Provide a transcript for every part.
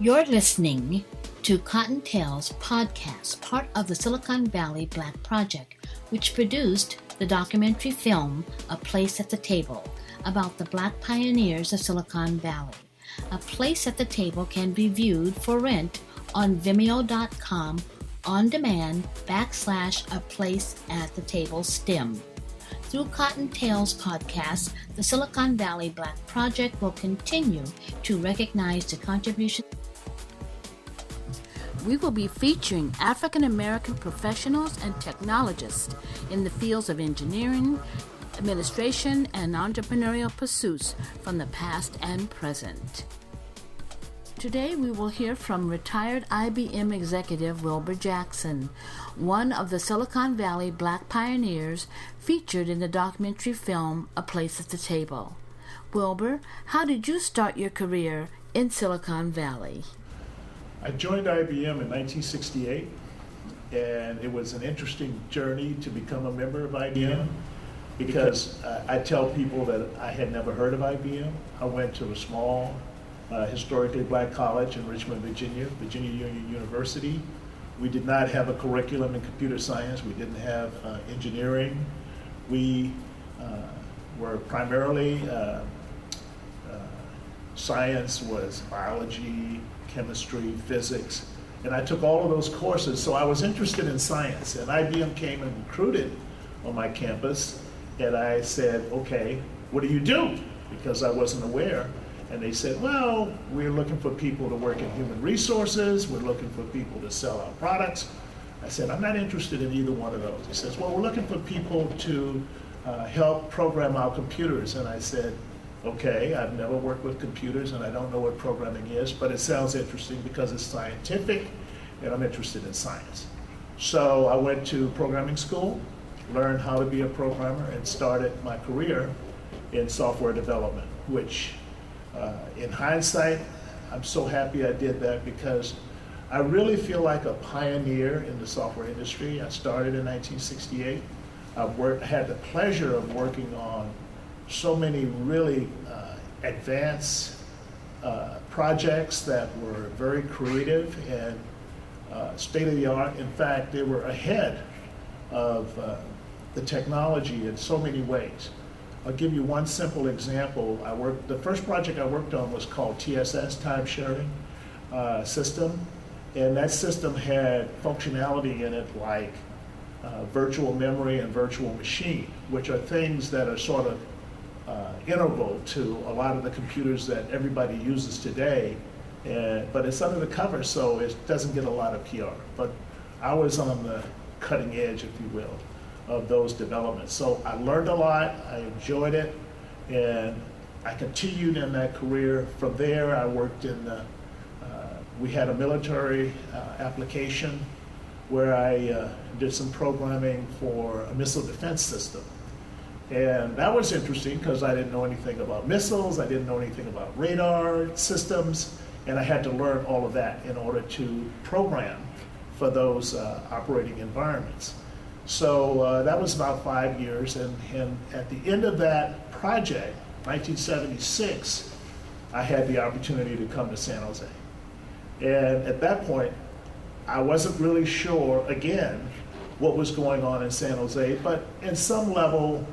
You're listening to Cottontail's podcast, part of the Silicon Valley Black Project, which produced the documentary film A Place at the Table about the Black pioneers of Silicon Valley. A Place at the Table can be viewed for rent on Vimeo.com on demand /A Place at the Table STEM. Through Cottontail's podcast, the Silicon Valley Black Project will continue to recognize the contributions. We will be featuring African American professionals and technologists in the fields of engineering, administration, and entrepreneurial pursuits from the past and present. Today we will hear from retired IBM executive Wilbur Jackson, one of the Silicon Valley Black pioneers featured in the documentary film A Place at the Table. Wilbur, how did you start your career in Silicon Valley? I joined IBM in 1968, and it was an interesting journey to become a member of IBM because I tell people that I had never heard of IBM. I went to a small, historically black college in Richmond, Virginia, Virginia Union University. We did not have a curriculum in computer science. We didn't have engineering. We were primarily, science was biology, chemistry, physics, and I took all of those courses, so I was interested in science, and IBM came and recruited on my campus, and I said, okay, what do you do? Because I wasn't aware, and they said, well, we're looking for people to work in human resources, we're looking for people to sell our products. I said, I'm not interested in either one of those. He says, well, we're looking for people to help program our computers, and I said, okay, I've never worked with computers and I don't know what programming is, but it sounds interesting because it's scientific and I'm interested in science. So I went to programming school, learned how to be a programmer, and started my career in software development, which in hindsight, I'm so happy I did that because I really feel like a pioneer in the software industry. I started in 1968. I had the pleasure of working on so many really advanced projects that were very creative and state-of-the-art. In fact, they were ahead of the technology in so many ways. I'll give you one simple example. The first project I worked on was called TSS, Time Sharing System, and that system had functionality in it like virtual memory and virtual machine, which are things that are sort of integral to a lot of the computers that everybody uses today, but it's under the cover, so it doesn't get a lot of PR. But I was on the cutting edge, if you will, of those developments. So I learned a lot, I enjoyed it, and I continued in that career. From there, I worked in we had a military application where I did some programming for a missile defense system. And that was interesting because I didn't know anything about missiles, I didn't know anything about radar systems, and I had to learn all of that in order to program for those operating environments. So that was about 5 years, and at the end of that project, 1976, I had the opportunity to come to San Jose. And at that point, I wasn't really sure, again, what was going on in San Jose, but in some level,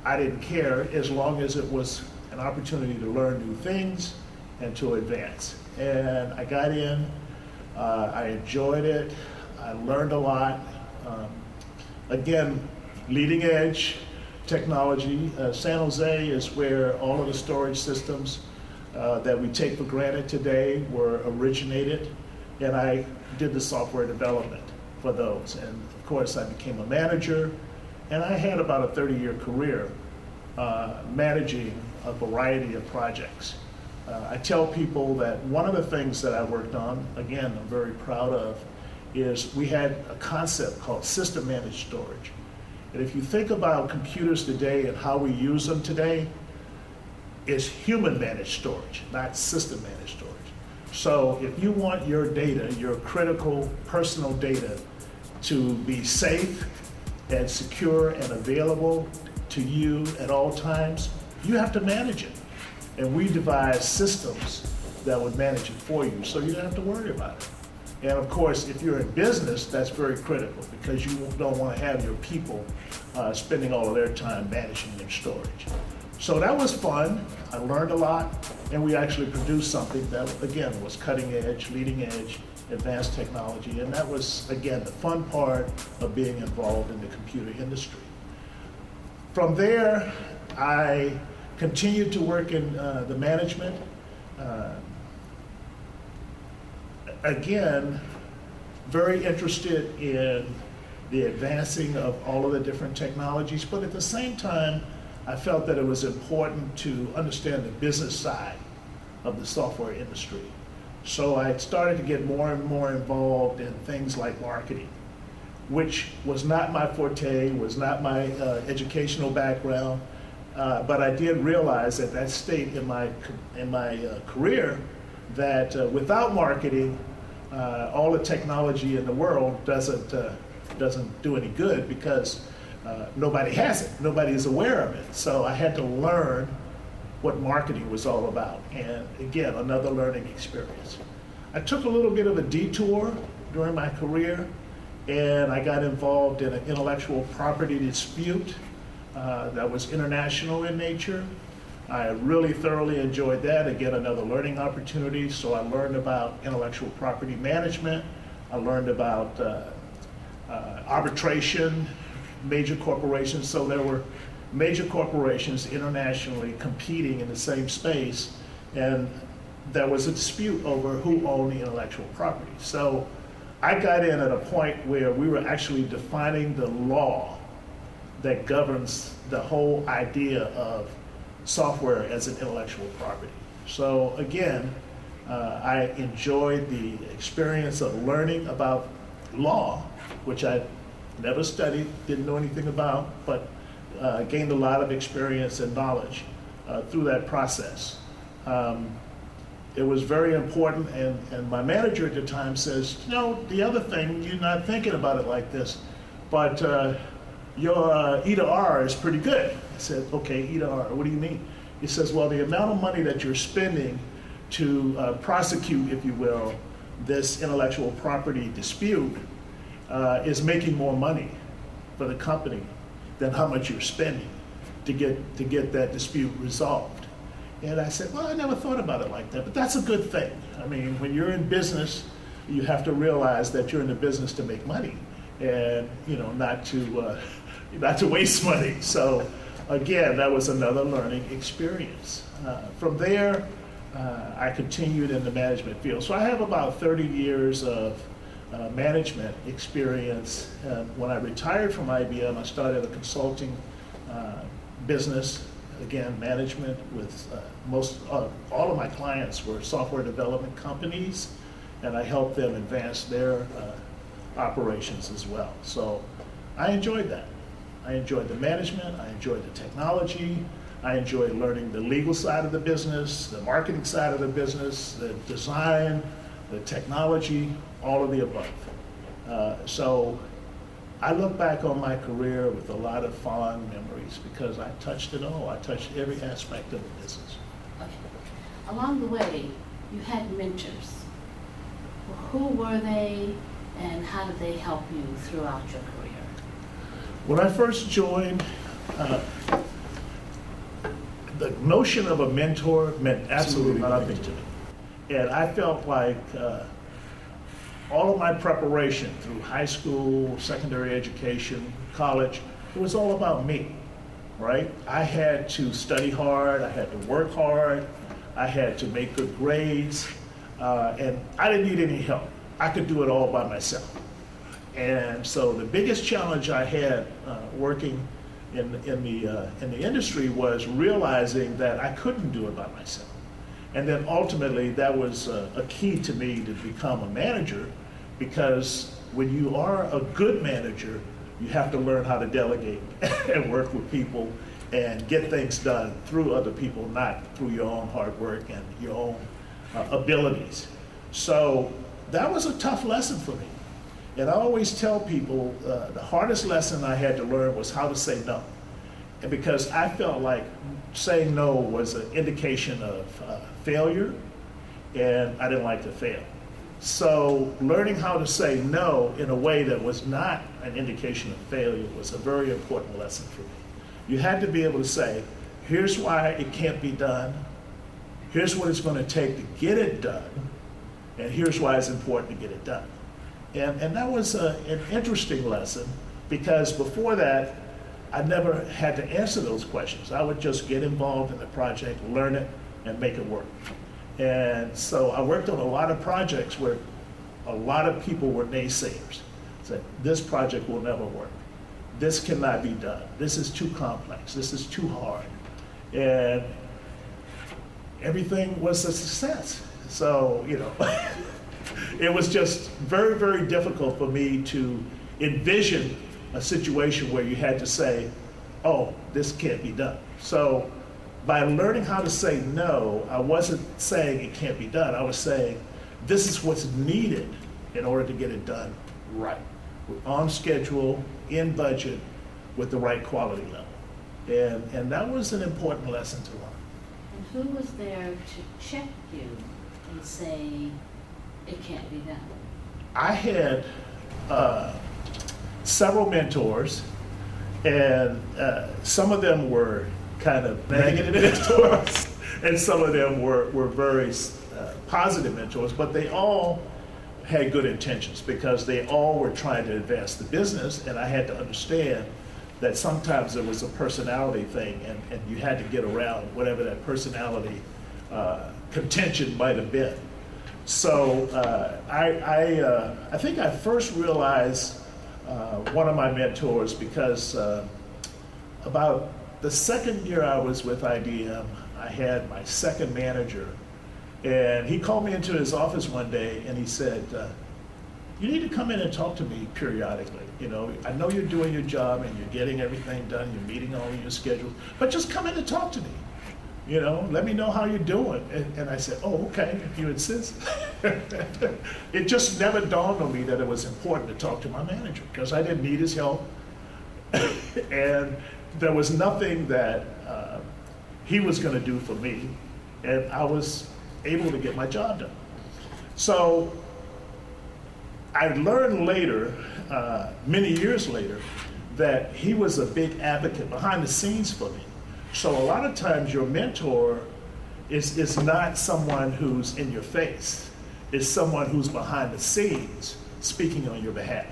I didn't care as long as it was an opportunity to learn new things and to advance. And I got in, I enjoyed it, I learned a lot. Again, leading edge technology. San Jose is where all of the storage systems that we take for granted today were originated, and I did the software development for those. And of course, I became a manager, and I had about a 30-year career managing a variety of projects. I tell people that one of the things that I worked on, again, I'm very proud of, is we had a concept called system managed storage. And if you think about computers today and how we use them today, it's human managed storage, not system managed storage. So if you want your data, your critical personal data, to be safe and secure and available to you at all times, you have to manage it. And we devise systems that would manage it for you, so you don't have to worry about it. And of course, if you're in business, that's very critical because you don't want to have your people spending all of their time managing their storage. So that was fun. I learned a lot, and we actually produced something that, again, was cutting edge, leading edge, advanced technology, and that was, again, the fun part of being involved in the computer industry. From there, I continued to work in the management. Again, very interested in the advancing of all of the different technologies, but at the same time, I felt that it was important to understand the business side of the software industry. So I started to get more and more involved in things like marketing, which was not my forte, was not my educational background, but I did realize at that state in my career that without marketing, all the technology in the world doesn't do any good because nobody has it, nobody is aware of it. So I had to learn what marketing was all about, and again, another learning experience. I took a little bit of a detour during my career, and I got involved in an intellectual property dispute that was international in nature. I really thoroughly enjoyed that. Again, another learning opportunity. So I learned about intellectual property management. I learned about arbitration, major corporations. So there were major corporations internationally competing in the same space, and there was a dispute over who owned the intellectual property. So I got in at a point where we were actually defining the law that governs the whole idea of software as an intellectual property. So again, I enjoyed the experience of learning about law, which I never studied, didn't know anything about, but gained a lot of experience and knowledge through that process. It was very important, and my manager at the time says, you know, the other thing, you're not thinking about it like this, but your E to R is pretty good. I said, okay, E to R, what do you mean? He says, well, the amount of money that you're spending to prosecute, if you will, this intellectual property dispute is making more money for the company than how much you're spending to get that dispute resolved. And I said, well, I never thought about it like that, but that's a good thing. I mean, when you're in business, you have to realize that you're in the business to make money and, you know, not to waste money. So again, that was another learning experience. From there, I continued in the management field. So I have about 30 years of management experience. When I retired from IBM, I started a consulting business, again, management with all of my clients were software development companies, and I helped them advance their operations as well. So I enjoyed that. I enjoyed the management, I enjoyed the technology, I enjoyed learning the legal side of the business, the marketing side of the business, the design, the technology, all of the above. So I look back on my career with a lot of fond memories because I touched it all. I touched every aspect of the business. Okay. Along the way, you had mentors. Who were they, and how did they help you throughout your career? When I first joined, the notion of a mentor meant absolutely nothing to me. And I felt like all of my preparation through high school, secondary education, college, it was all about me, right? I had to study hard, I had to work hard, I had to make good grades, and I didn't need any help. I could do it all by myself. And so the biggest challenge I had working in the industry was realizing that I couldn't do it by myself. And then ultimately that was a key to me to become a manager, because when you are a good manager, you have to learn how to delegate and work with people and get things done through other people, not through your own hard work and your own abilities. So that was a tough lesson for me. And I always tell people the hardest lesson I had to learn was how to say no. And because I felt like saying no was an indication of failure, and I didn't like to fail. So learning how to say no in a way that was not an indication of failure was a very important lesson for me. You had to be able to say, here's why it can't be done, here's what it's going to take to get it done, and here's why it's important to get it done. And that was an interesting lesson, because before that, I never had to answer those questions. I would just get involved in the project, learn it, and make it work. And so I worked on a lot of projects where a lot of people were naysayers. Said, this project will never work. This cannot be done. This is too complex. This is too hard. And everything was a success. So, it was just very, very difficult for me to envision a situation where you had to say, oh, this can't be done. So by learning how to say no, I wasn't saying it can't be done. I was saying, this is what's needed in order to get it done right. We're on schedule, in budget, with the right quality level. And that was an important lesson to learn. And who was there to check you and say, it can't be done? I had several mentors, and some of them were kind of negative mentors, and some of them were very positive mentors, but they all had good intentions because they all were trying to advance the business, and I had to understand that sometimes it was a personality thing, and you had to get around whatever that personality contention might have been. So I think I first realized one of my mentors because about the second year I was with IBM, I had my second manager, and he called me into his office one day and he said, you need to come in and talk to me periodically. I know you're doing your job and you're getting everything done, you're meeting all of your schedules, but just come in and talk to me. Let me know how you're doing. And I said, oh, okay, if you insist. It just never dawned on me that it was important to talk to my manager because I didn't need his help. And there was nothing that he was going to do for me, and I was able to get my job done. So I learned later, many years later, that he was a big advocate behind the scenes for me. So a lot of times your mentor is not someone who's in your face. It's someone who's behind the scenes speaking on your behalf.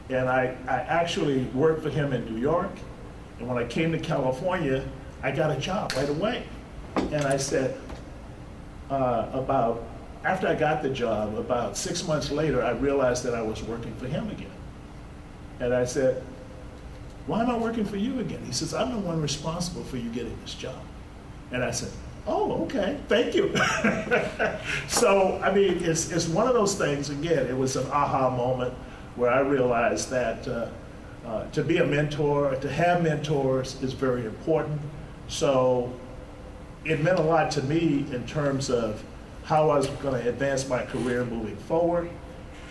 And I actually worked for him in New York, and when I came to California, I got a job right away. And I said, after I got the job, about 6 months later, I realized that I was working for him again. And I said, why am I working for you again? He says, I'm the one responsible for you getting this job. And I said, oh, okay, thank you. So, it's one of those things, again, it was an aha moment where I realized that to be a mentor, to have mentors is very important. So it meant a lot to me in terms of how I was going to advance my career moving forward.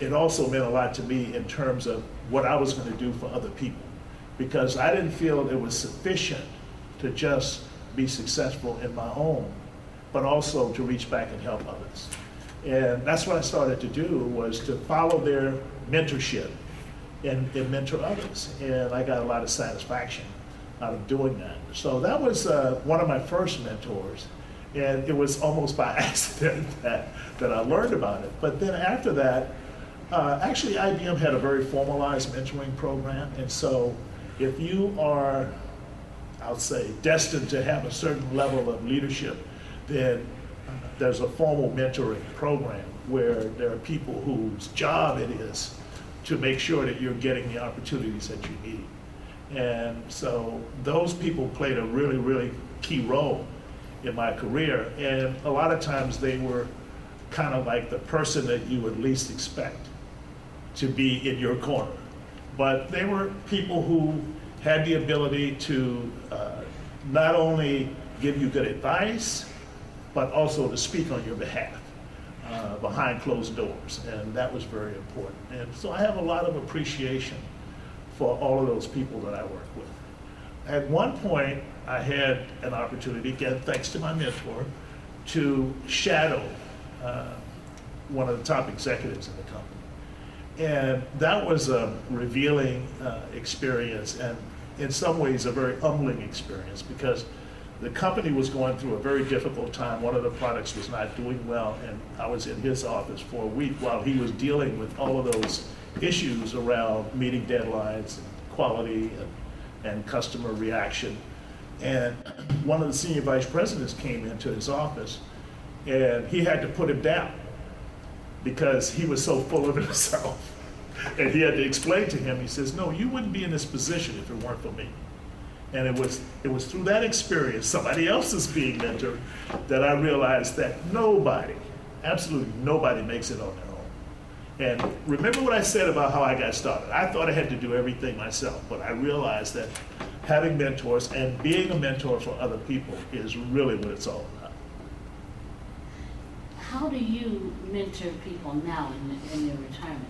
It also meant a lot to me in terms of what I was going to do for other people, because I didn't feel it was sufficient to just be successful in my own, but also to reach back and help others. And that's what I started to do, was to follow their mentorship and mentor others. And I got a lot of satisfaction out of doing that. So that was one of my first mentors. And it was almost by accident that I learned about it. But then after that, actually IBM had a very formalized mentoring program. And so if you are, I'll say, destined to have a certain level of leadership, then there's a formal mentoring program where there are people whose job it is to make sure that you're getting the opportunities that you need. And so those people played a really, really key role in my career. And a lot of times they were kind of like the person that you would least expect to be in your corner. But they were people who had the ability to not only give you good advice, but also to speak on your behalf behind closed doors. And that was very important. And so I have a lot of appreciation for all of those people that I work with. At one point, I had an opportunity, again, thanks to my mentor, to shadow one of the top executives in the company. And that was a revealing experience, and in some ways a very humbling experience, because the company was going through a very difficult time. One of the products was not doing well, and I was in his office for a week while he was dealing with all of those issues around meeting deadlines, and quality, and customer reaction. And one of the senior vice presidents came into his office, and he had to put him down because he was so full of himself. And he had to explain to him, he says, no, you wouldn't be in this position if it weren't for me. And it was through that experience, somebody else's being mentored, that I realized that nobody, absolutely nobody makes it on their own. And remember what I said about how I got started. I thought I had to do everything myself, but I realized that having mentors and being a mentor for other people is really what it's all about. How do you mentor people now in your retirement?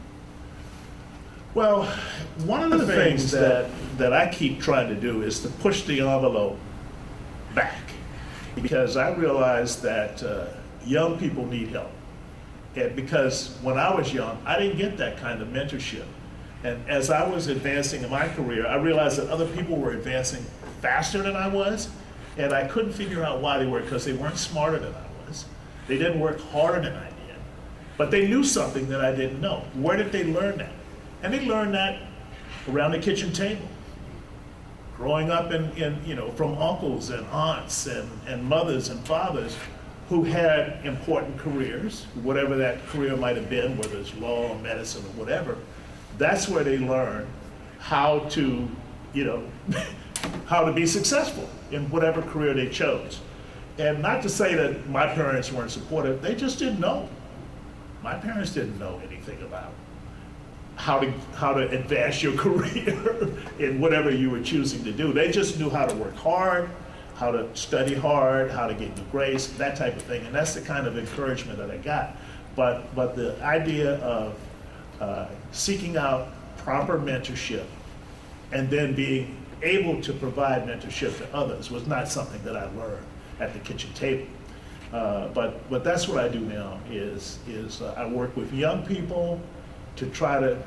Well, one of the things that I keep trying to do is to push the envelope back, because I realize that young people need help. And because when I was young, I didn't get that kind of mentorship. And as I was advancing in my career, I realized that other people were advancing faster than I was, and I couldn't figure out why they were, because they weren't smarter than I was. They didn't work harder than I did, but they knew something that I didn't know. Where did they learn that? And they learned that around the kitchen table, growing up from uncles and aunts and mothers and fathers who had important careers, whatever that career might have been, whether it's law or medicine or whatever. That's where they learn how to, how to be successful in whatever career they chose. And not to say that my parents weren't supportive, they just didn't know. My parents didn't know anything about how to advance your career in whatever you were choosing to do. They just knew how to work hard, how to study hard, how to get good grades, that type of thing. And that's the kind of encouragement that I got. But the idea of seeking out proper mentorship and then being able to provide mentorship to others was not something that I learned at the kitchen table. But that's what I do now is I work with young people to try to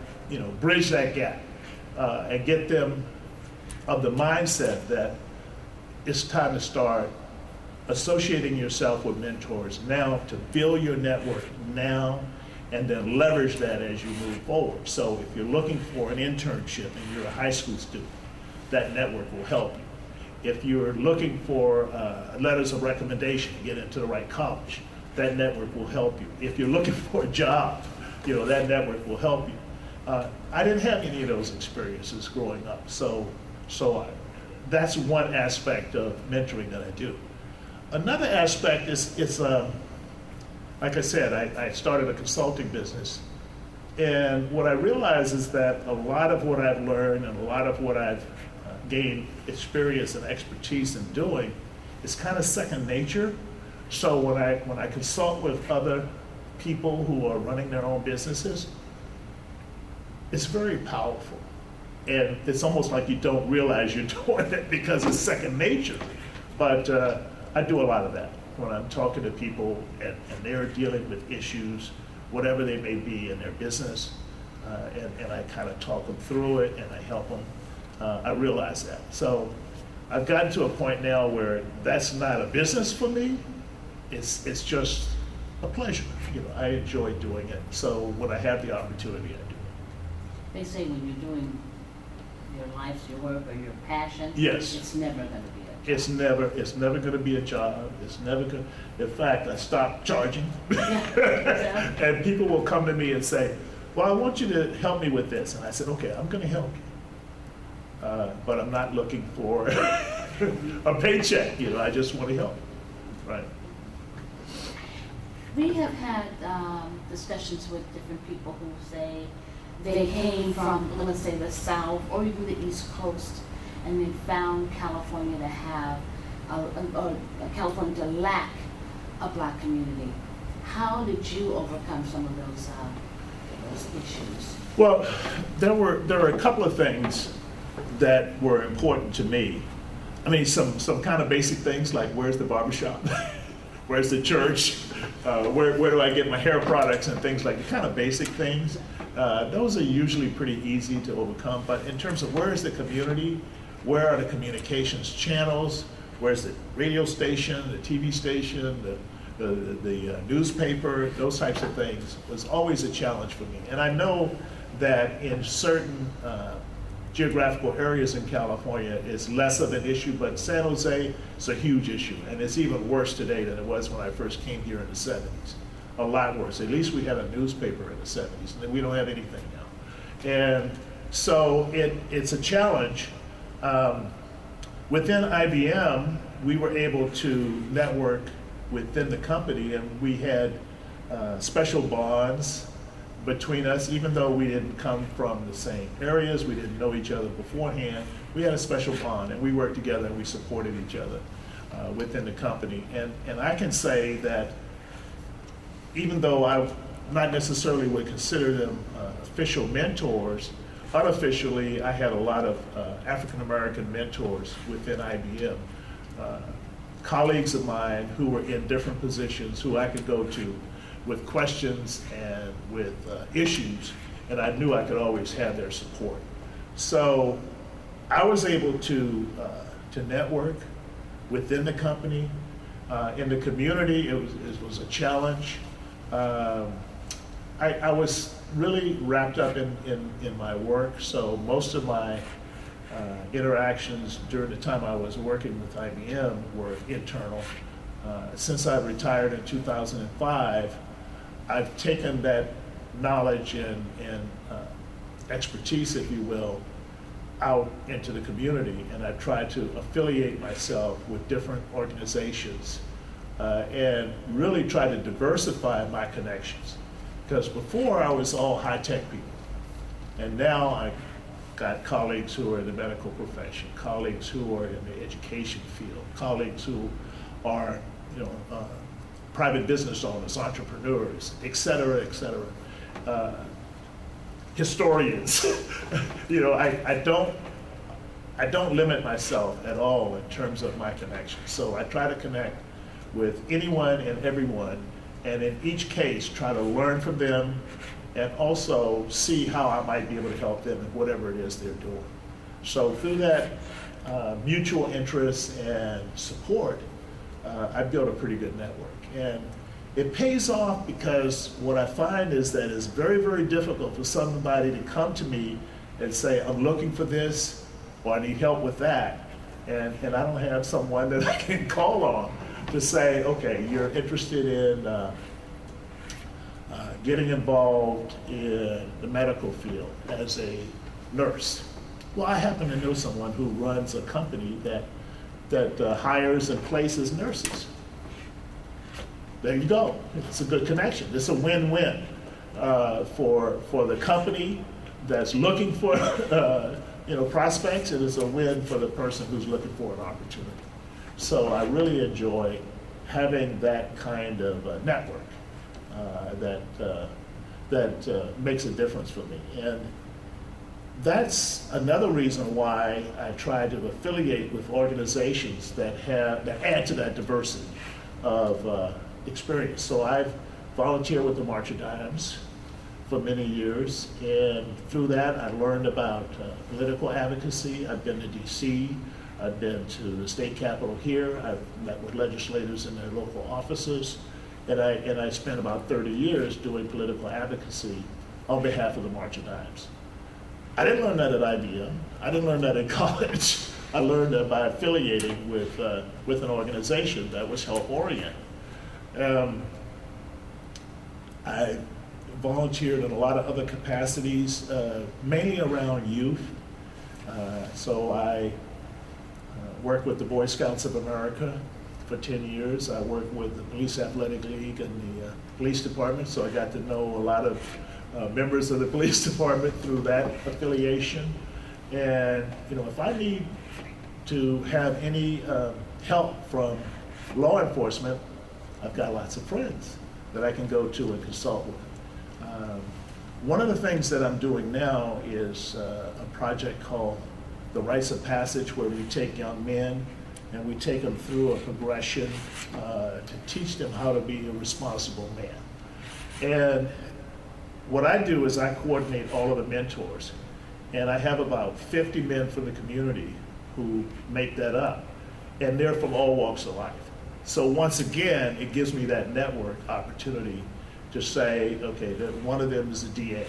bridge that gap and get them of the mindset that it's time to start associating yourself with mentors now, to build your network now, and then leverage that as you move forward. So if you're looking for an internship and you're a high school student, that network will help you. If you're looking for letters of recommendation to get into the right college, that network will help you. If you're looking for a job, that network will help you. I didn't have any of those experiences growing up, so that's one aspect of mentoring that I do. Another aspect is like I said, I started a consulting business, and what I realized is that a lot of what I've learned and a lot of what I've gained experience and expertise in doing is kind of second nature. So when I consult with other people who are running their own businesses, it's very powerful. And it's almost like you don't realize you're doing it because it's second nature. But I do a lot of that when I'm talking to people and they're dealing with issues, whatever they may be in their business, and I kind of talk them through it and I help them. I realize that. So I've gotten to a point now where that's not a business for me. It's just a pleasure. I enjoy doing it. So when I have the opportunity, I do it. They say when you're doing your life's your work or your passion, yes, it's never going to be a job. It's never going to be a job. It's never going. In fact, I stopped charging, Yeah, and people will come to me and say, "Well, I want you to help me with this," and I said, "Okay, I'm going to help you, but I'm not looking for a paycheck. I just want to help." Right. We have had discussions with different people who say they came from, let's say, the South or even the East Coast, and they found California to have, California to lack a Black community. How did you overcome some of those issues? Well, there were a couple of things that were important to me. I mean, some kind of basic things like where's the barbershop? where's the church, where do I get my hair products and things like the kind of basic things. Those are usually pretty easy to overcome, but in terms of where is the community, where are the communications channels, where's the radio station, the TV station, the newspaper, those types of things was always a challenge for me. And I know that in certain geographical areas in California it's less of an issue, but San Jose is a huge issue, and it's even worse today than it was when I first came here in the 70s. A lot worse. At least we had a newspaper in the 70s, and we don't have anything now. And so it's a challenge. Within IBM, we were able to network within the company, and we had special bonds between us. Even though we didn't come from the same areas, we didn't know each other beforehand, we had a special bond, and we worked together and we supported each other within the company. And I can say that even though I not necessarily would consider them official mentors, unofficially I had a lot of African American mentors within IBM. Colleagues of mine who were in different positions who I could go to with questions and with issues, and I knew I could always have their support. So I was able to network within the company. In the community, it was a challenge. I was really wrapped up in my work, so most of my interactions during the time I was working with IBM were internal. Since I retired in 2005, I've taken that knowledge and expertise, if you will, out into the community, and I've tried to affiliate myself with different organizations and really try to diversify my connections. Because before I was all high-tech people, and now I've got colleagues who are in the medical profession, colleagues who are in the education field, colleagues who are, private business owners, entrepreneurs, et cetera, historians. I don't limit myself at all in terms of my connections. So I try to connect with anyone and everyone, and in each case try to learn from them and also see how I might be able to help them in whatever it is they're doing. So through that mutual interest and support, I built a pretty good network. And it pays off because what I find is that it's very, very difficult for somebody to come to me and say, I'm looking for this, or I need help with that. And I don't have someone that I can call on to say, okay, you're interested in getting involved in the medical field as a nurse. Well, I happen to know someone who runs a company that hires and places nurses. There you go. It's a good connection. It's a win-win for the company that's looking for prospects, and it's a win for the person who's looking for an opportunity. So I really enjoy having that kind of network that makes a difference for me. And that's another reason why I try to affiliate with organizations that add to that diversity of experience. So I've volunteered with the March of Dimes for many years, and through that I learned about political advocacy. I've been to DC, I've been to the state capitol here, I've met with legislators in their local offices, and I spent about 30 years doing political advocacy on behalf of the March of Dimes. I didn't learn that at IBM. I didn't learn that in college. I learned that by affiliating with an organization that was health-oriented. I volunteered in a lot of other capacities, mainly around youth. So I worked with the Boy Scouts of America for 10 years. I worked with the Police Athletic League and the police department, so I got to know a lot of members of the police department through that affiliation. And if I need to have any help from law enforcement, I've got lots of friends that I can go to and consult with. One of the things that I'm doing now is a project called The Rites of Passage, where we take young men and we take them through a progression to teach them how to be a responsible man. And what I do is I coordinate all of the mentors, and I have about 50 men from the community who make that up, and they're from all walks of life. So once again, it gives me that network opportunity to say, okay, that one of them is a DA,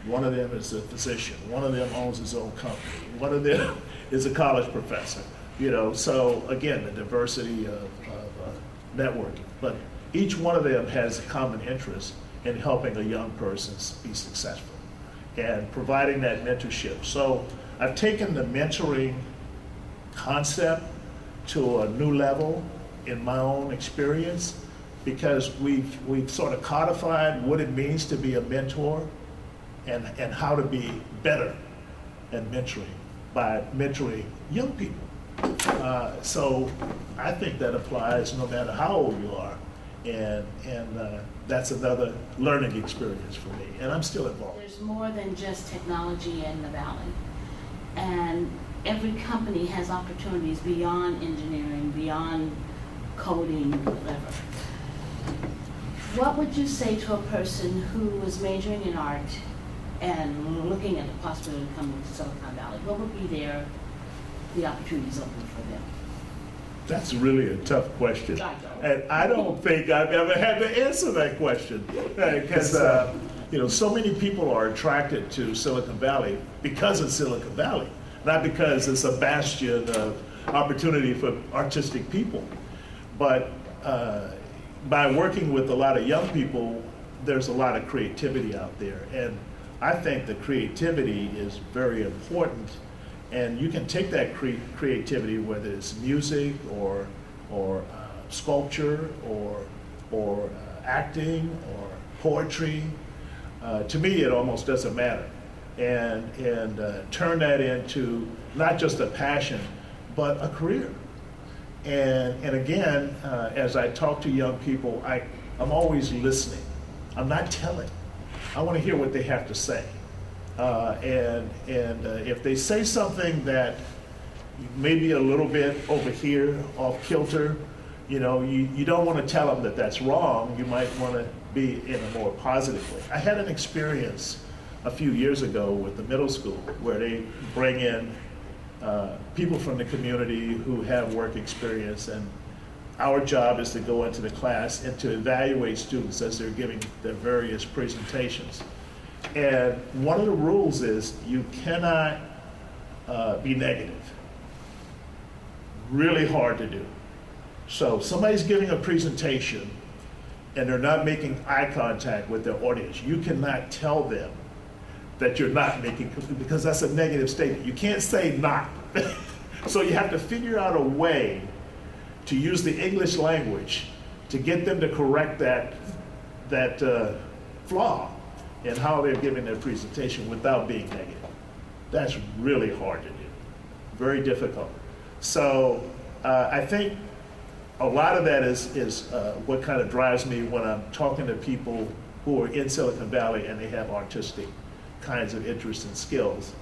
one of them is a physician, one of them owns his own company, one of them is a college professor. So again, the diversity of networking. But each one of them has a common interest in helping a young person be successful and providing that mentorship. So I've taken the mentoring concept to a new level in my own experience, because we've sort of codified what it means to be a mentor and how to be better at mentoring by mentoring young people. So I think that applies no matter how old you are, and that's another learning experience for me, and I'm still involved. There's more than just technology in the Valley, and every company has opportunities beyond engineering, beyond coding, whatever. What would you say to a person who was majoring in art and looking at the possibility of coming to Silicon Valley? What would be the opportunities open for them? That's really a tough question. And I don't think I've ever had to answer that question. Because, so many people are attracted to Silicon Valley because of Silicon Valley, not because it's a bastion of opportunity for artistic people. But by working with a lot of young people, there's a lot of creativity out there. And I think the creativity is very important. And you can take that creativity, whether it's music or sculpture or acting or poetry. To me, it almost doesn't matter. And turn that into not just a passion, but a career. And again, as I talk to young people, I'm always listening. I'm not telling. I want to hear what they have to say. And if they say something that may be a little bit over here, off kilter, you don't want to tell them that that's wrong. You might want to be in a more positive way. I had an experience a few years ago with the middle school where they bring in people from the community who have work experience, and our job is to go into the class and to evaluate students as they're giving their various presentations. And one of the rules is you cannot be negative. Really hard to do. So somebody's giving a presentation and they're not making eye contact with their audience. You cannot tell them that you're not making, because that's a negative statement. You can't say not. So you have to figure out a way to use the English language to get them to correct that flaw in how they're giving their presentation without being negative. That's really hard to do, very difficult. So I think a lot of that is what kind of drives me when I'm talking to people who are in Silicon Valley and they have artistic kinds of interests and skills,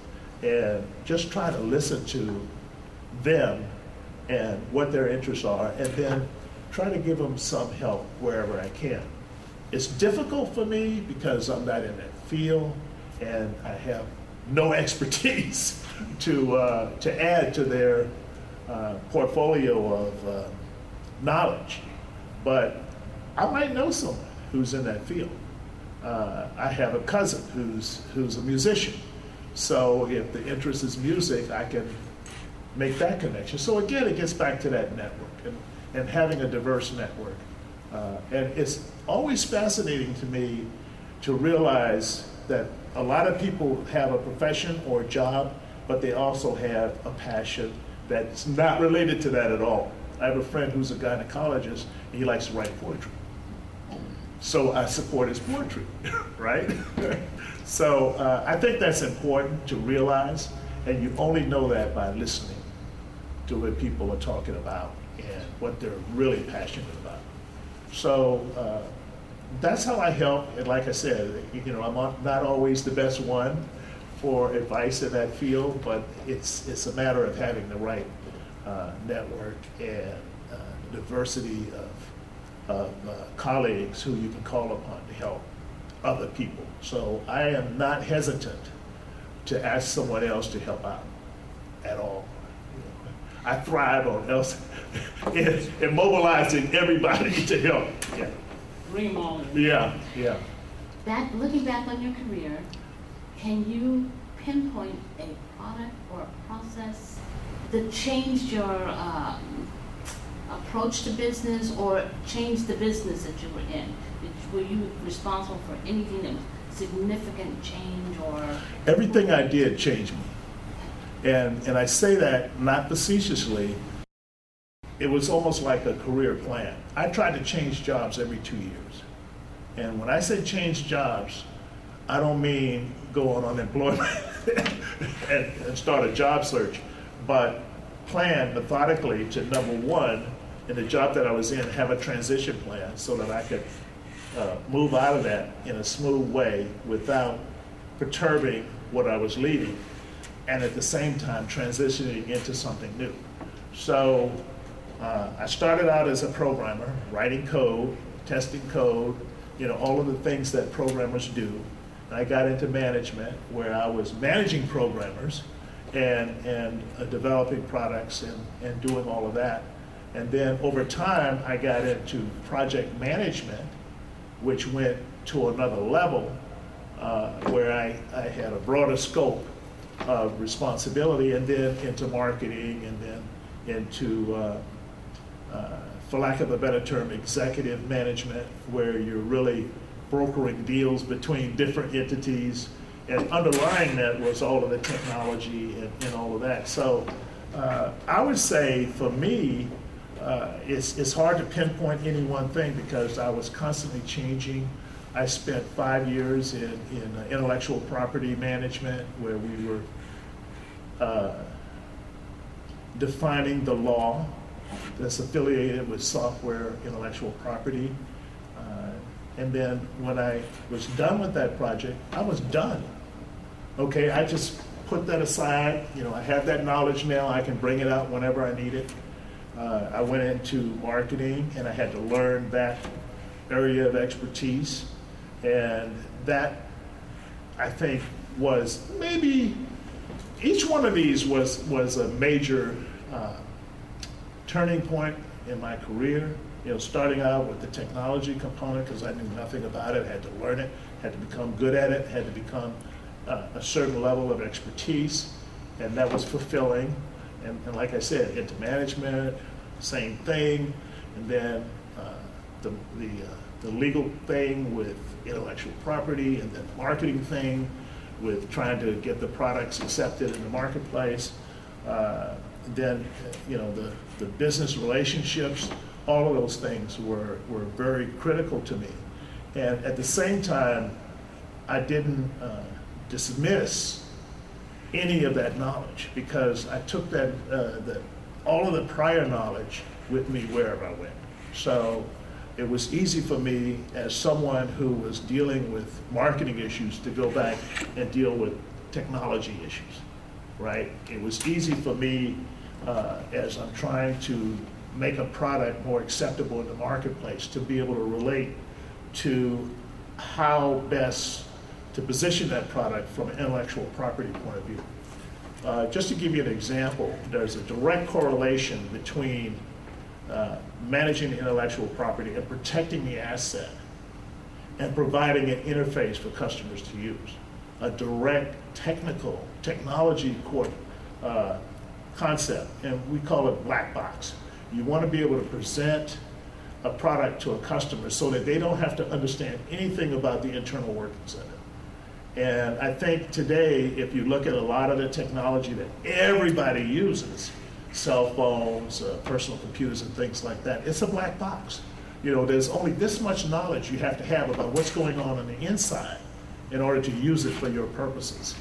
and just try to listen to them and what their interests are, and then try to give them some help wherever I can. It's difficult for me because I'm not in that field and I have no expertise to add to their portfolio of knowledge, but I might know someone who's in that field. I have a cousin who's a musician, so if the interest is music, I can make that connection. So again, it gets back to that network and having a diverse network. And it's always fascinating to me to realize that a lot of people have a profession or a job, but they also have a passion that's not related to that at all. I have a friend who's a gynecologist, and he likes to write poetry. So I support his poetry, right? So I think that's important to realize, and you only know that by listening to what people are talking about and what they're really passionate about. So that's how I help. And like I said, I'm not always the best one for advice in that field, but it's a matter of having the right network and diversity of colleagues who you can call upon to help other people. So I am not hesitant to ask someone else to help out at all. I thrive on else in mobilizing everybody to help. Yeah. Dream on. Yeah. Looking back on your career, can you pinpoint a product or a process that changed your approach to business or changed the business that you were in? Were you responsible for anything that was significant change or? Everything I did changed me. And I say that not facetiously. It was almost like a career plan. I tried to change jobs every 2 years. And when I say change jobs, I don't mean go on unemployment and start a job search, but plan methodically to, number one, in the job that I was in, have a transition plan so that I could move out of that in a smooth way without perturbing what I was leading, and at the same time transitioning into something new. So I started out as a programmer, writing code, testing code, all of the things that programmers do. And I got into management where I was managing programmers and developing products and doing all of that. And then over time, I got into project management, which went to another level where I had a broader scope of responsibility, and then into marketing, and then into, for lack of a better term, executive management, where you're really brokering deals between different entities. And underlying that was all of the technology and all of that. So I would say for me, it's hard to pinpoint any one thing because I was constantly changing. I spent 5 years in intellectual property management, where we were defining the law that's affiliated with software intellectual property. And then when I was done with that project, I was done. Okay, I just put that aside. I have that knowledge now. I can bring it out whenever I need it. I went into marketing, and I had to learn that area of expertise. And that, I think, was maybe, each one of these was a major turning point in my career. Starting out with the technology component, because I knew nothing about it, had to learn it, had to become good at it, had to become a certain level of expertise, and that was fulfilling. And like I said, into management, same thing, and then the legal thing with intellectual property, and then the marketing thing with trying to get the products accepted in the marketplace. Then the business relationships, all of those things were very critical to me. And at the same time, I didn't dismiss any of that knowledge, because I took that all of the prior knowledge with me wherever I went. So it was easy for me, as someone who was dealing with marketing issues, to go back and deal with technology issues, right? It was easy for me as I'm trying to make a product more acceptable in the marketplace, to be able to relate to how best to position that product from an intellectual property point of view. Just to give you an example, there's a direct correlation between managing intellectual property and protecting the asset and providing an interface for customers to use. A direct technology concept, and we call it black box. You want to be able to present a product to a customer so that they don't have to understand anything about the internal workings of it. And I think today, if you look at a lot of the technology that everybody uses, cell phones, personal computers and things like that, it's a black box. There's only this much knowledge you have to have about what's going on the inside in order to use it for your purposes.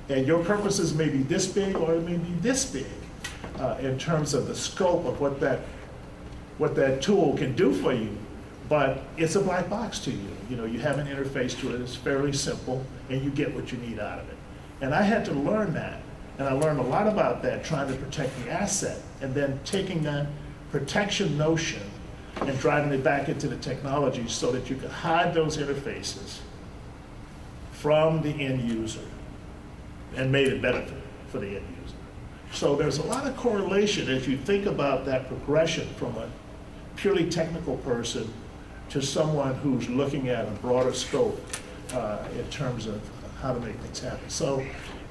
And your purposes may be this big, or it may be this big, in terms of the scope of what that tool can do for you. But it's a black box to you. You have an interface to it. It's fairly simple, and you get what you need out of it. And I had to learn that And I learned a lot about that, trying to protect the asset, and then taking that protection notion and driving it back into the technology so that you could hide those interfaces from the end user and made it better for the end user. So there's a lot of correlation as you think about that progression from a purely technical person to someone who's looking at a broader scope in terms of how to make things happen. So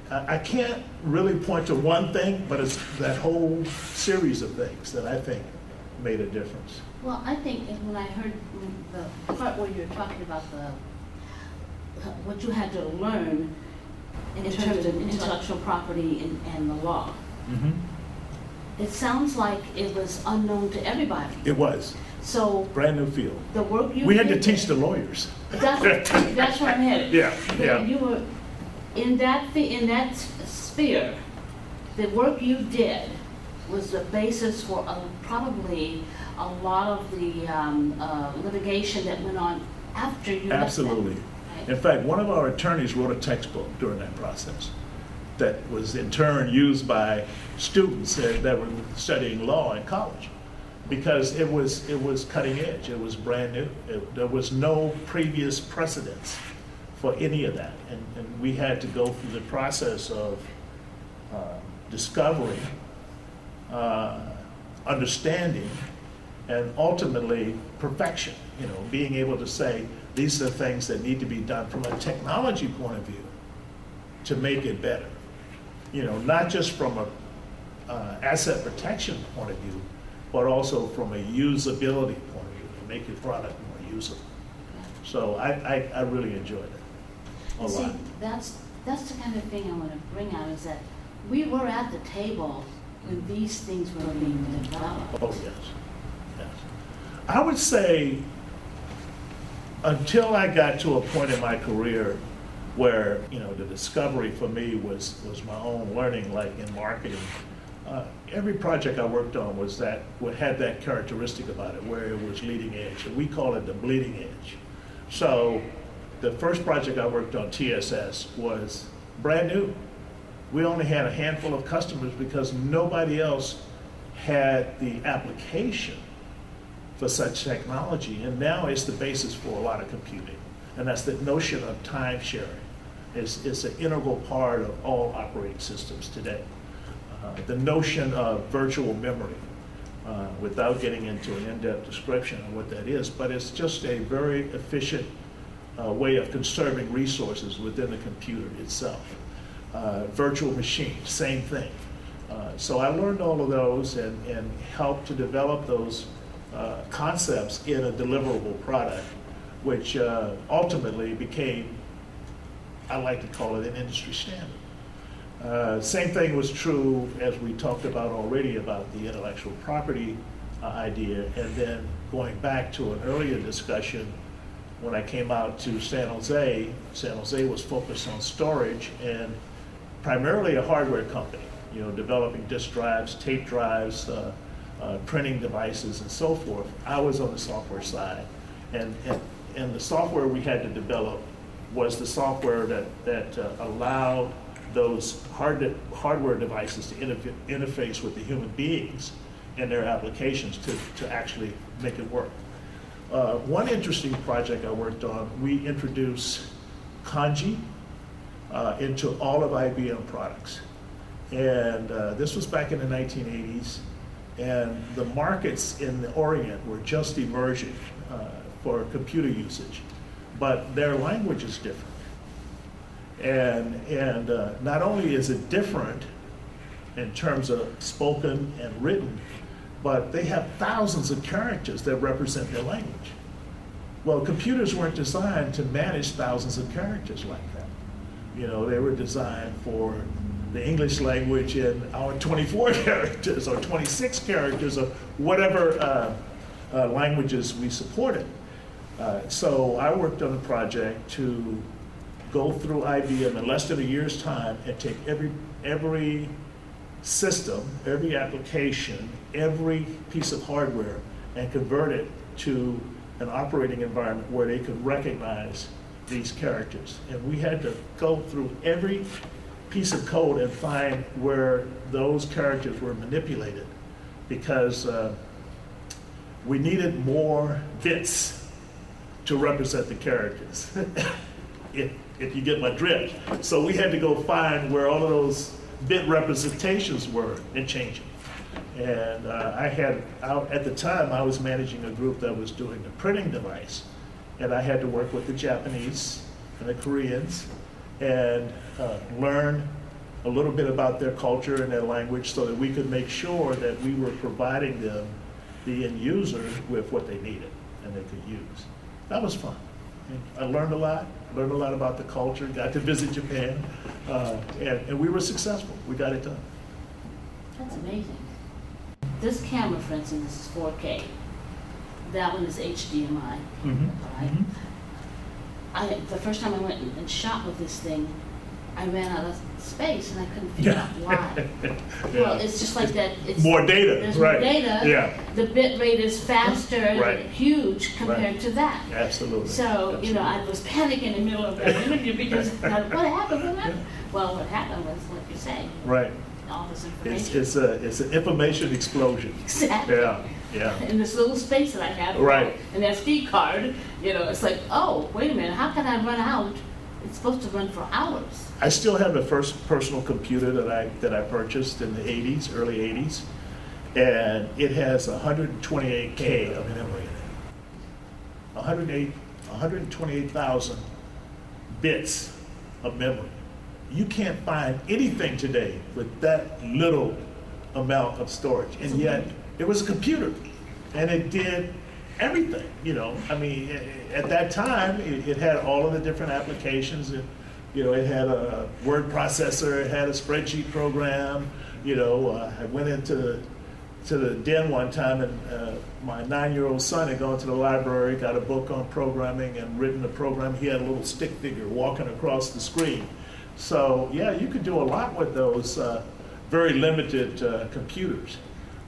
I can't really point to one thing, but it's that whole series of things that I think made a difference. Well, I think when I heard the part where you're talking about what you had to learn in terms of intellectual property and the law, Mm-hmm. it sounds like it was unknown to everybody. It was. So Brand new field. the work you We had to did- teach the lawyers. That's where I'm headed. Yeah. You were in that sphere. The work you did was the basis for probably a lot of the litigation that went on after you left Absolutely. them, right? In fact, one of our attorneys wrote a textbook during that process that was in turn used by students that were studying law in college, because it was cutting edge. It was brand new. There was no previous precedence for any of that, and we had to go through the process of discovering, understanding, and ultimately perfection. Being able to say these are the things that need to be done from a technology point of view to make it better. Not just from a asset protection point of view, but also from a usability point of view, to make your product more usable. So I really enjoyed it a See, lot. that's the kind of thing I want to bring out, is that we were at the table when these things were being developed. Oh, yes. I would say until I got to a point in my career where, the discovery for me was my own learning, like in marketing. Every project I worked on had that characteristic about it, where it was leading edge. And we call it the bleeding edge. So the first project I worked on, TSS, was brand new. We only had a handful of customers because nobody else had the application for such technology. And now it's the basis for a lot of computing. And that's the notion of time sharing. It's an integral part of all operating systems today. The notion of virtual memory, without getting into an in-depth description of what that is, but it's just a very efficient way of conserving resources within the computer itself. Virtual machines, same thing. So I learned all of those and helped to develop those concepts in a deliverable product, which ultimately became, I like to call it, an industry standard. Same thing was true, as we talked about already, about the intellectual property idea, and then going back to an earlier discussion, when I came out to San Jose was focused on storage and primarily a hardware company, developing disk drives, tape drives, printing devices, and so forth. I was on the software side, and the software we had to develop was the software that allowed those hardware devices to interface with the human beings and their applications to actually make it work. One interesting project I worked on, we introduced Kanji into all of IBM products. And this was back in the 1980s. And the markets in the Orient were just emerging for computer usage. But their language is different. And not only is it different in terms of spoken and written, but they have thousands of characters that represent their language. Well, computers weren't designed to manage thousands of characters like that. They were designed for the English language in our 24 characters or 26 characters or whatever languages we supported. So I worked on a project to go through IBM in less than a year's time and take every system, every application, every piece of hardware, and convert it to an operating environment where they could recognize these characters. And we had to go through every piece of code and find where those characters were manipulated, because we needed more bits to represent the characters, if you get my drift. So we had to go find where all of those bit representations were and change them. And at the time, I was managing a group that was doing the printing device, and I had to work with the Japanese and the Koreans and learn a little bit about their culture and their language so that we could make sure that we were providing them, the end user, with what they needed and they could use. That was fun. I learned a lot about the culture, got to visit Japan, and we were successful. We got it done. That's amazing. This camera, for instance, is 4K. That one is HDMI, right? The first time I went and shot with this thing, I ran out of space and I couldn't figure out why. Yeah. Well, it's just like that. It's More data, There's right. more data. Yeah. The bit rate is faster, Right. huge compared to that. Absolutely. So, Absolutely. I was panicking in the middle of that interview because what happened? What happened? Well, what happened was what you say. Right. All this information. It's an information explosion. Exactly. Yeah. In this little space that I have, Right. an SD card, it's like, oh, wait a minute, how can I run out? It's supposed to run for hours. I still have the first personal computer that I purchased in the 80s, early 80s, and it has 128K of memory in it. 128,000 bits of memory. You can't find anything today with that little amount of storage, and yet it was a computer, and it did everything. At that time, it had all of the different applications. It had a word processor, it had a spreadsheet program. I went into the den one time, and my 9-year-old son had gone to the library, got a book on programming, and written a program. He had a little stick figure walking across the screen. So yeah, you could do a lot with those very limited computers.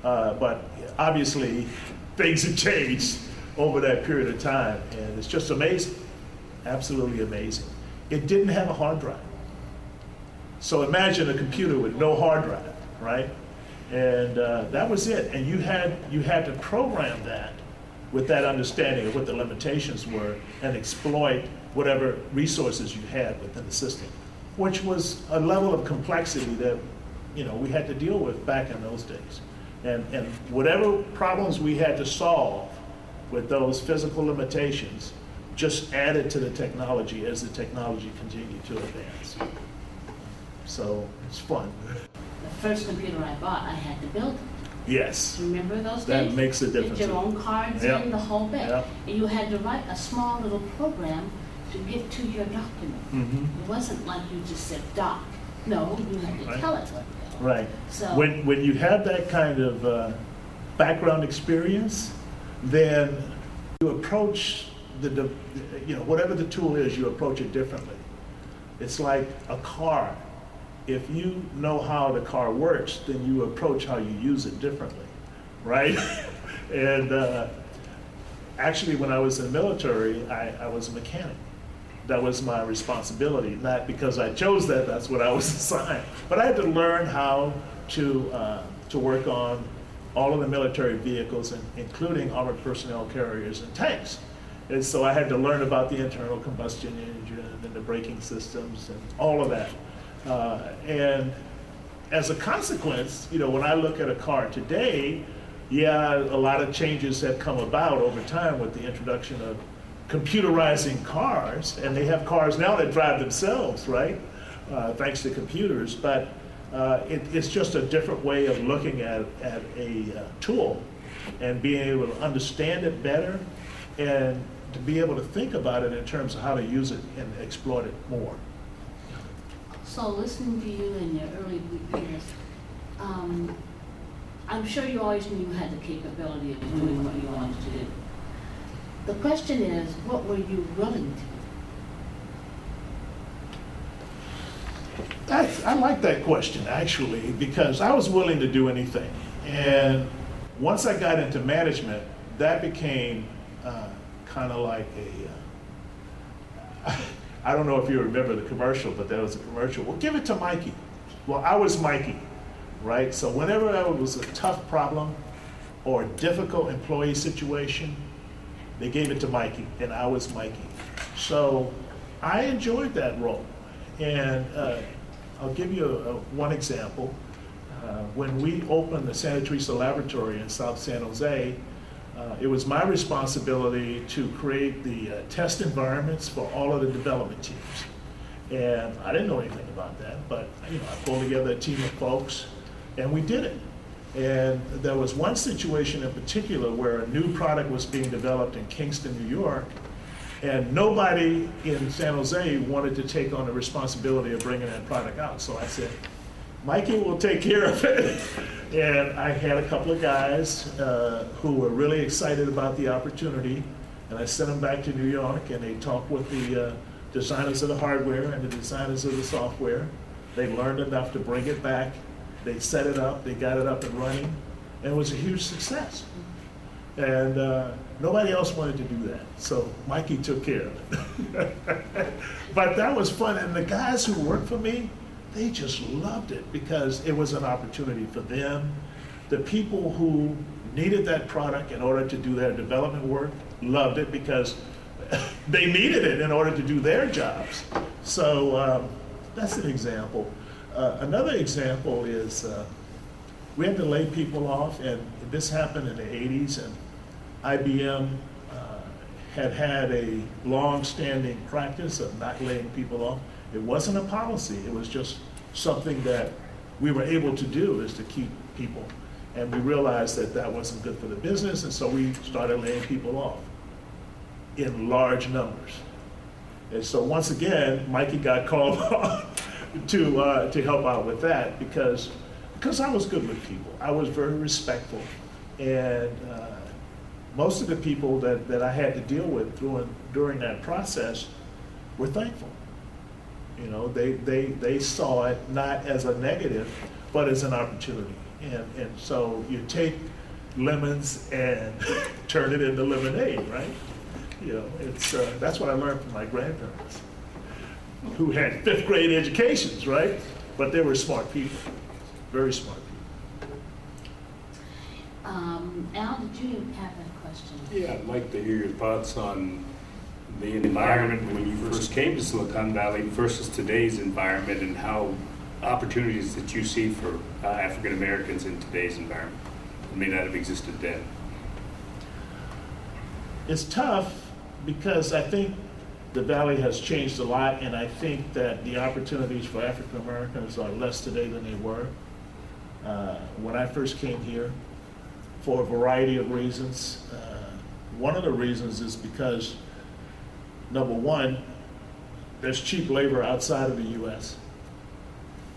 But obviously, things have changed over that period of time, and it's just amazing, absolutely amazing. It didn't have a hard drive. So imagine a computer with no hard drive, right? And that was it. And you had to program that with that understanding of what the limitations were and exploit whatever resources you had within the system, which was a level of complexity that we had to deal with back in those days. And whatever problems we had to solve with those physical limitations just added to the technology as the technology continued to advance. So it's fun. The first computer I bought, I had to build it. Yes. Remember those days? That makes a difference. Get your own cards Yep. in, the whole bit. Yep. And you had to write a small little program to get to your document. Mhm. It wasn't like you just said doc. No, you had to Right. tell it what. Right. So When you have that kind of background experience, then you approach whatever the tool is, you approach it differently. It's like a car. If you know how the car works, then you approach how you use it differently, right? And actually, when I was in the military, I was a mechanic. That was my responsibility, not because I chose that, that's what I was assigned. But I had to learn how to work on all of the military vehicles, including armored personnel carriers and tanks. And so I had to learn about the internal combustion engine and the braking systems and all of that. And as a consequence, when I look at a car today, yeah, a lot of changes have come about over time with the introduction of computerizing cars, and they have cars now that drive themselves, right? Thanks to computers, but it's just a different way of looking at a tool and being able to understand it better and to be able to think about it in terms of how to use it and exploit it more. So listening to you in your early years, I'm sure you always knew you had the capability of doing what you wanted to do. The question is, what were you willing to do? I like that question, actually, because I was willing to do anything. And once I got into management, that became kind of like I don't know if you remember the commercial, but there was a commercial. Well, give it to Mikey. Well, I was Mikey, right? So whenever there was a tough problem or a difficult employee situation, they gave it to Mikey, and I was Mikey. So I enjoyed that role. And I'll give you one example. When we opened the Santa Teresa Laboratory in South San Jose, it was my responsibility to create the test environments for all of the development teams. And I didn't know anything about that, but I pulled together a team of folks, and we did it. And there was one situation in particular where a new product was being developed in Kingston, New York, and nobody in San Jose wanted to take on the responsibility of bringing that product out. So I said, Mikey will take care of it. And I had a couple of guys who were really excited about the opportunity, and I sent them back to New York, and they talked with the designers of the hardware and the designers of the software. They learned enough to bring it back. They set it up, they got it up and running, and it was a huge success. And nobody else wanted to do that, so Mikey took care of it. But that was fun, and the guys who worked for me, they just loved it because it was an opportunity for them. The people who needed that product in order to do their development work loved it because they needed it in order to do their jobs. So that's an example. Another example is we had to lay people off, and this happened in the 80s, and IBM had a long-standing practice of not laying people off. It wasn't a policy, it was just something that we were able to do, is to keep people. And we realized that that wasn't good for the business, and so we started laying people off in large numbers. And so once again, Mikey got called on to help out with that because I was good with people. I was very respectful, and most of the people that I had to deal with during that process were thankful. They saw it not as a negative, but as an opportunity. And so you take lemons and turn it into lemonade, right? That's what I learned from my grandparents, who had 5th grade educations, right? But they were smart people, very smart people. Al, did you have a question? Yeah, I'd like to hear your thoughts on the environment when you first came to Silicon Valley versus today's environment, and how opportunities that you see for African Americans in today's environment may not have existed then. It's tough because I think the Valley has changed a lot, and I think that the opportunities for African Americans are less today than they were. When I first came here, for a variety of reasons. One of the reasons is because, number one, there's cheap labor outside of the U.S.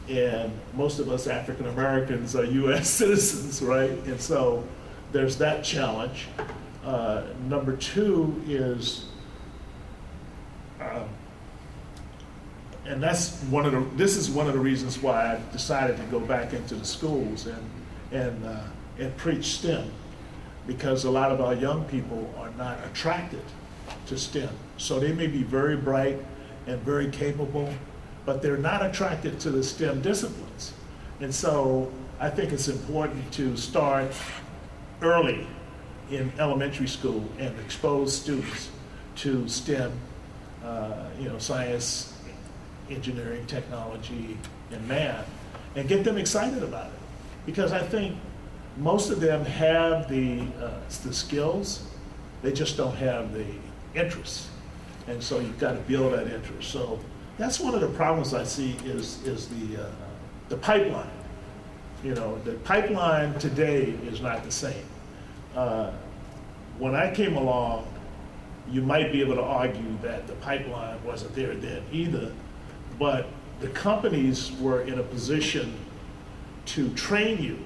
And most of us African Americans are U.S. citizens, right? And so there's that challenge. Number two is, and this is one of the reasons why I decided to go back into the schools and preach STEM, because a lot of our young people are not attracted to STEM. So they may be very bright and very capable, but they're not attracted to the STEM disciplines. And so I think it's important to start early in elementary school and expose students to STEM, science, engineering, technology, and math, and get them excited about it. Because I think most of them have the skills, they just don't have the interest. And so you've got to build that interest. So that's one of the problems I see is the pipeline. The pipeline today is not the same. When I came along, you might be able to argue that the pipeline wasn't there then either, but the companies were in a position to train you.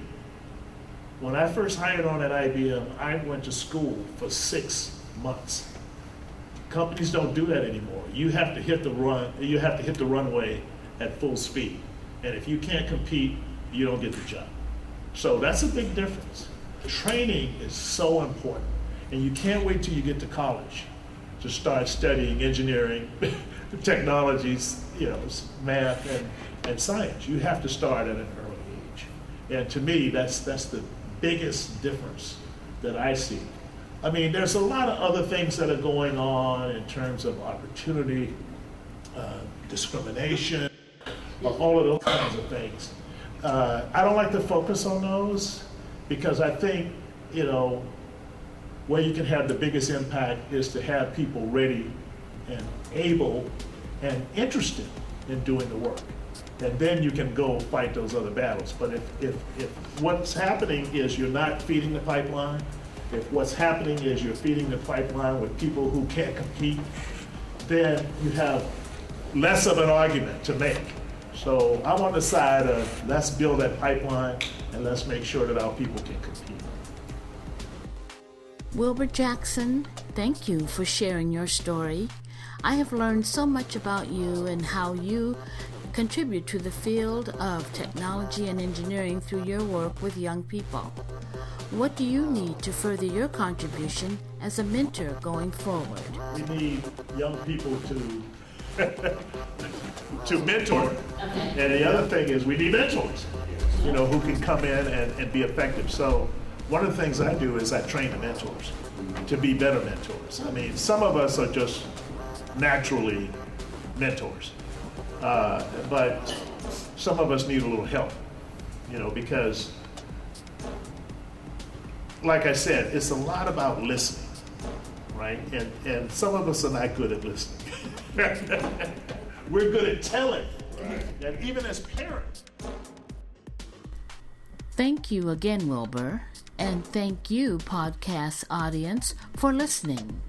When I first hired on at IBM, I went to school for 6 months. Companies don't do that anymore. You have to hit the runway at full speed. And if you can't compete, you don't get the job. So that's a big difference. Training is so important. And you can't wait till you get to college to start studying engineering, technologies, math and science. You have to start at an early age. And to me, that's the biggest difference that I see. I mean, there's a lot of other things that are going on in terms of opportunity, discrimination, all of those kinds of things. I don't like to focus on those because I think, where you can have the biggest impact is to have people ready and able and interested in doing the work. And then you can go fight those other battles. But if what's happening is you're not feeding the pipeline, if what's happening is you're feeding the pipeline with people who can't compete, then you have less of an argument to make. So I'm on the side of let's build that pipeline and let's make sure that our people can compete. Wilbur Jackson, thank you for sharing your story. I have learned so much about you and how you contribute to the field of technology and engineering through your work with young people. What do you need to further your contribution as a mentor going forward? We need young people to mentor. Okay. And the other thing is we need mentors, who can come in and be effective. So one of the things I do is I train the mentors to be better mentors. I mean, some of us are just naturally mentors, but some of us need a little help, because like I said, it's a lot about listening, right? And some of us are not good at listening. We're good at telling, right? And even as parents. Thank you again, Wilbur, and thank you, podcast audience, for listening.